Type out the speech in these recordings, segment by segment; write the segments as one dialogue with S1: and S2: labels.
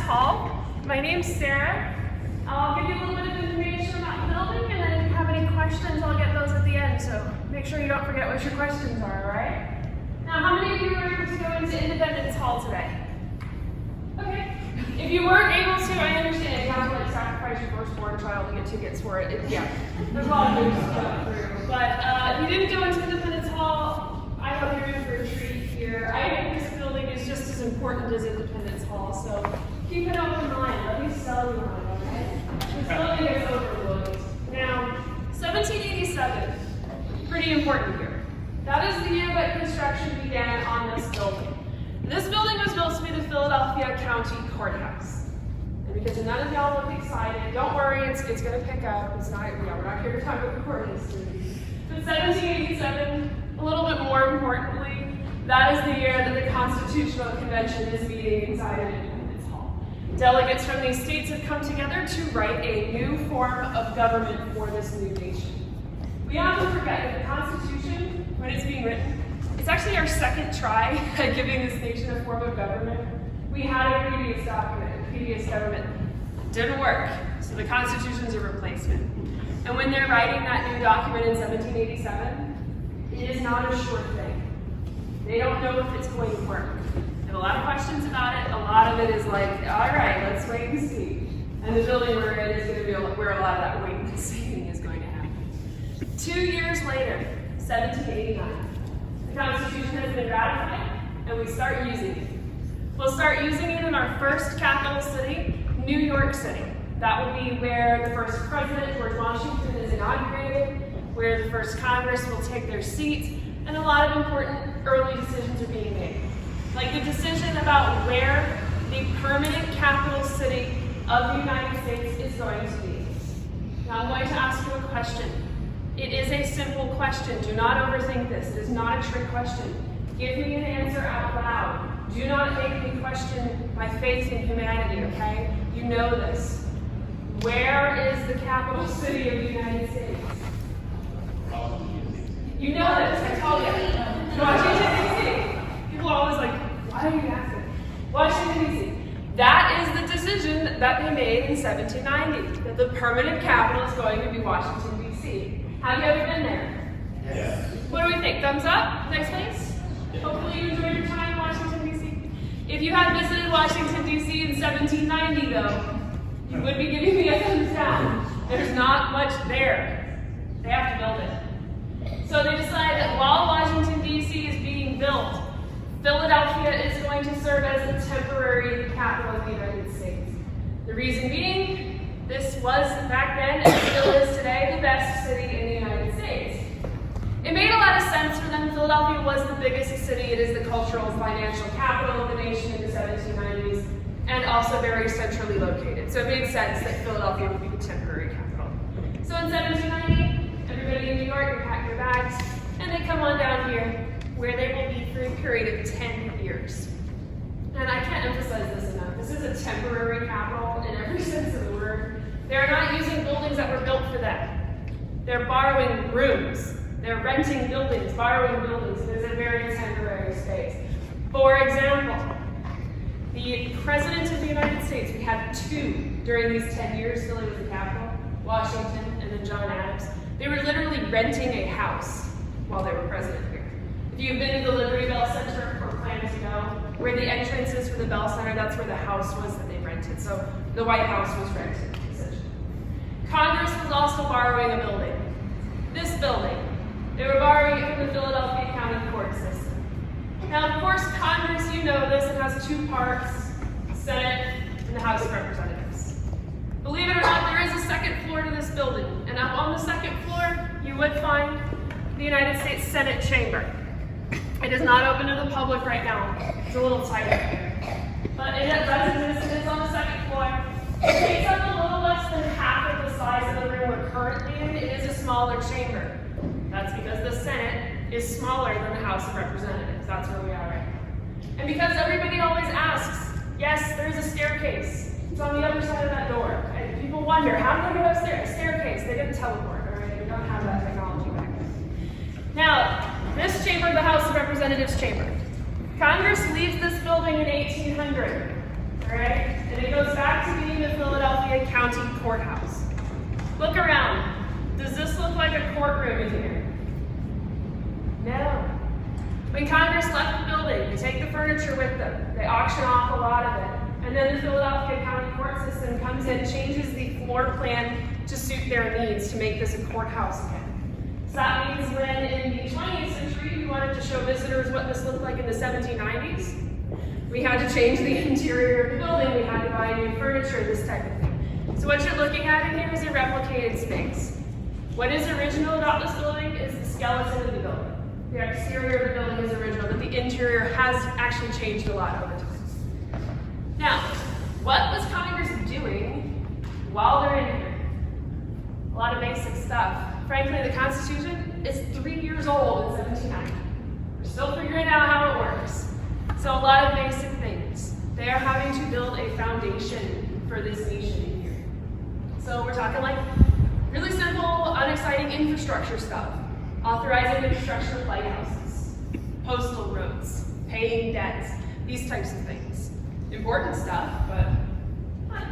S1: Hall. My name's Sarah. I'll give you a little bit of information about the building, and then if you have any questions, I'll get those at the end, so make sure you don't forget what your questions are, all right? Now, how many of you were able to go into Independence Hall today? Okay. If you weren't able to, I understand. You have to like sacrifice your firstborn child to get tickets for it. Yeah, there's a lot of things to go through. But if you didn't go into Independence Hall, I hope you're in for a treat here. I think this building is just as important as Independence Hall, so keep an open mind. Let me sell you one, okay? This building is overlooked. Now, 1787, pretty important here. That is the year that construction began on this building. This building was built to be the Philadelphia County Courthouse. And because none of y'all look excited, don't worry, it's going to pick up. It's not, we're not here to talk about the court history. But 1787, a little bit more importantly, that is the year that the Constitutional Convention is meeting inside of Independence Hall. Delegates from these states have come together to write a new form of government for this new nation. We often forget that the Constitution, when it's being written, it's actually our second try at giving this nation a form of government. We had a previous document, a previous government. Didn't work, so the Constitution's a replacement. And when they're writing that new document in 1787, it is not a sure thing. They don't know if it's going to work. They have a lot of questions about it. A lot of it is like, all right, let's wait and see. And the building we're in is going to be where a lot of that wait and seeing is going to happen. 2 years later, 1789. The Constitution has been ratified, and we start using it. We'll start using it in our first capital city, New York City. That will be where the first president, George Washington, is inaugurated, where the first Congress will take their seat, and a lot of important early decisions are being made. Like the decision about where the permanent capital city of the United States is going to be. Now I'm going to ask you a question. It is a simple question. Do not overthink this. It is not a trick question. Give me an answer out loud. Do not make me question my faith in humanity, okay? You know this. Where is the capital city of the United States? You know this. I told you. Washington, D.C. People are always like, why are you asking? Washington, D.C. That is the decision that they made in 1790, that the permanent capital is going to be Washington, D.C. Have you ever been there?
S2: Yes.
S1: What do we think? Thumbs up? Next place? Hopefully you enjoyed your time in Washington, D.C. If you had visited Washington, D.C. in 1790, though, you would be giving me a thumbs down. There's not much there. They have to build it. So they decided that while Washington, D.C. is being built, Philadelphia is going to serve as the temporary capital of the United States. The reason being, this was back then, and still is today, the best city in the United States. It made a lot of sense for them. Philadelphia was the biggest city. It is the cultural and financial capital of the nation in the 1790s, and also very centrally located. So it made sense that Philadelphia would be the temporary capital. So in 1790, everybody in New York would pack their bags, and they come on down here, where they will be for a period of 10 years. And I can't emphasize this enough. This is a temporary capital in every sense of the word. They're not using buildings that were built for them. They're borrowing rooms. They're renting buildings, borrowing buildings. It is a very temporary space. For example, the President of the United States, we had two during these 10 years, Philly was the capital, Washington, and then John Adams. They were literally renting a house while they were president here. If you've been to the Liberty Bell Center or plan to go, where the entrance is for the Bell Center, that's where the house was that they rented. So the White House was rented, essentially. Congress was also borrowing a building. This building. They were borrowing it from the Philadelphia County Court system. Now, of course, Congress, you know this, it has two parts, Senate and the House of Representatives. Believe it or not, there is a second floor to this building. And up on the second floor, you would find the United States Senate chamber. It is not open to the public right now. It's a little tight up here. But it is on the second floor. It takes up a little less than half of the size of the room we're currently in. It is a smaller chamber. That's because the Senate is smaller than the House of Representatives. That's where we are right now. And because everybody always asks, yes, there's a staircase. It's on the other side of that door. And people wonder, how do they get upstairs? A staircase. They didn't teleport, all right? They don't have that technology back then. Now, this chamber, the House of Representatives chamber. Congress leaves this building in 1800, all right? And it goes courthouse. Look around. Does this look like a courtroom in here? No. When Congress left the building, they take the furniture with them. They auction off a lot of it. And then the Philadelphia County Court System comes in, changes the floor plan to suit their needs to make this a courthouse again. So that means when in the 20th century we wanted to show visitors what this looked like in the 1790s, we had to change the interior of the building, we had to buy new furniture, this type of thing. So what you're looking at in here is a replicated space. What is original about this building is the skeleton of the building. The exterior of the building is original, but the interior has actually changed a lot over time. Now, what was Congress doing while they're in here? A lot of basic stuff. Frankly, the Constitution is 3 years old in 1790. We're still figuring out how it works. So a lot of basic things. They are having to build a foundation for this nation in here. So we're talking like really simple, unexciting infrastructure stuff. Authorizing the construction of lighthouses, postal roads, paying debts, these types of things. Important stuff, but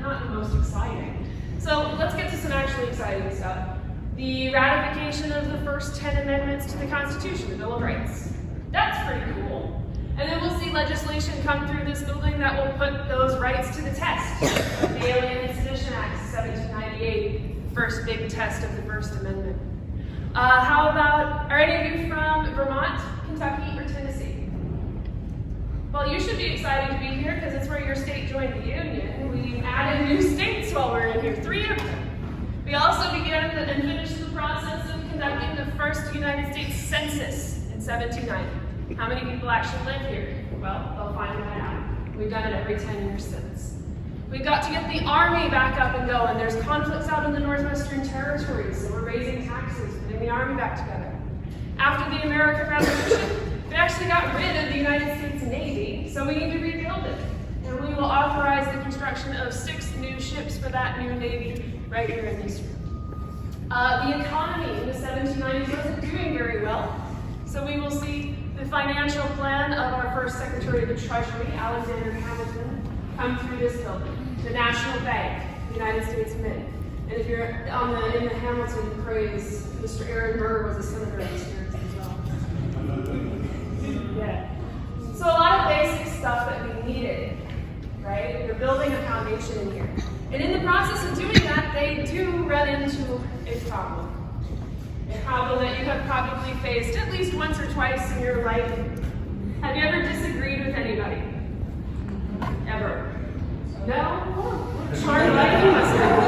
S1: not the most exciting. So let's get to some actually exciting stuff. The ratification of the first 10 amendments to the Constitution, the Bill of Rights. That's pretty cool. And then we'll see legislation come through this building that will put those rights to the test. The Alien and Sedition Act, 1798, first big test of the First Amendment. How about, are any of you from Vermont, Kentucky, or Tennessee? Well, you should be excited to be here because it's where your state joined the Union. We added new states while we're in here, 3 of them. We also began and finished the process of conducting the first United States Census in 1790. How many people actually live here? Well, they'll find that out. We've done it every 10 years since. We've got to get the Army back up and going. There's conflicts out in the Northwestern Territories, so we're raising taxes, putting the Army back together. After the American Revolution, we actually got rid of the United States Navy, so we need to rebuild it. And we will authorize the construction of 6 new ships for that new Navy right here in this room. The economy in the 1790s wasn't doing very well, so we will see the financial plan of our first Secretary of the Treasury, Alexander Hamilton, come through this building. The National Bank, the United States Mint. And if you're in the Hamilton praise, Mr. Aaron Burr was a senator of experience as well. Yeah. So a lot of basic stuff that we needed, right? They're building a foundation in here. And in the process of doing that, they do run into a problem. A problem that you have probably faced at least once or twice in your life. Have you ever disagreed with anybody? Ever? No? Hard life you must have.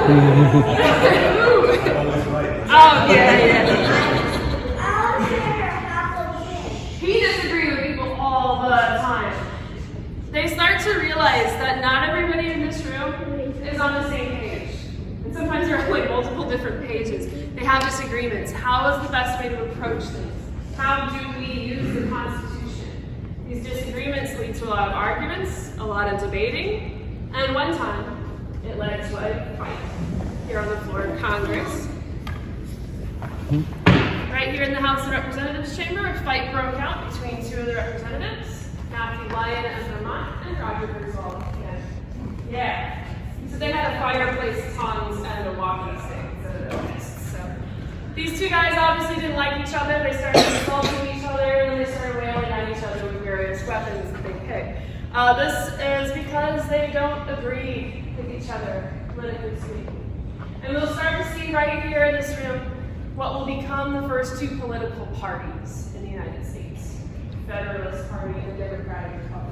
S1: Oh, yeah. He disagreed with people all the time. They start to realize that not everybody in this room is on the same page. And sometimes there are like multiple different pages. They have disagreements. How is the best way to approach things? How do we use the Constitution? These disagreements lead to a lot of arguments, a lot of debating, and one time it led to a fight here on the floor of Congress. Right here in the House of Representatives chamber, a fight broke out between 2 of the representatives, Matthew Lyon of Vermont and Roger Griswold. Yeah. So they had a fireplace, tongs, and a walking stick instead of their fists. So these 2 guys obviously didn't like each other. They started insulting each other, and then they started wailing at each other with various weapons that they picked. This is because they don't agree with each other, politically speaking. And we'll start to see right here in this room what will become the first 2 political parties in the United States, the Federalist Party and the Democratic Republic.